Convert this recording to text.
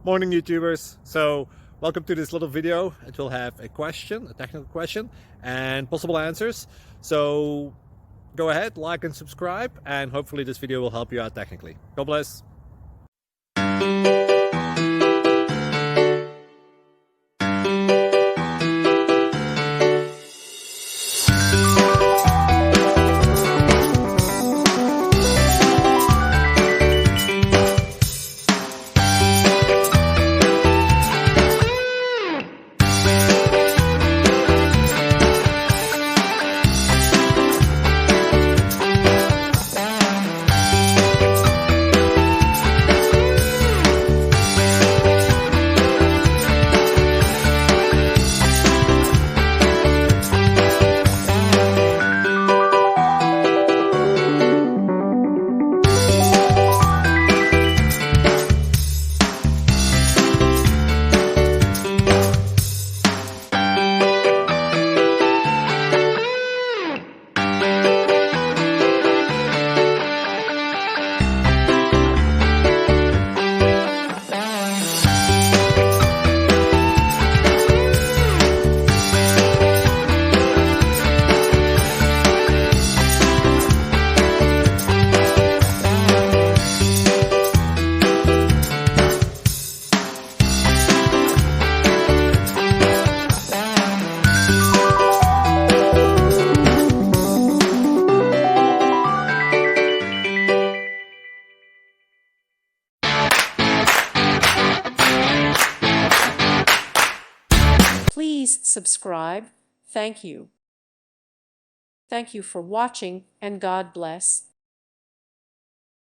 Morning YouTubers. So welcome to this little video. It will have a question, a technical question, and possible answers. So go ahead, like and subscribe, and hopefully this video will help you out technically. God bless. Please subscribe. Thank you. Thank you for watching, and God bless.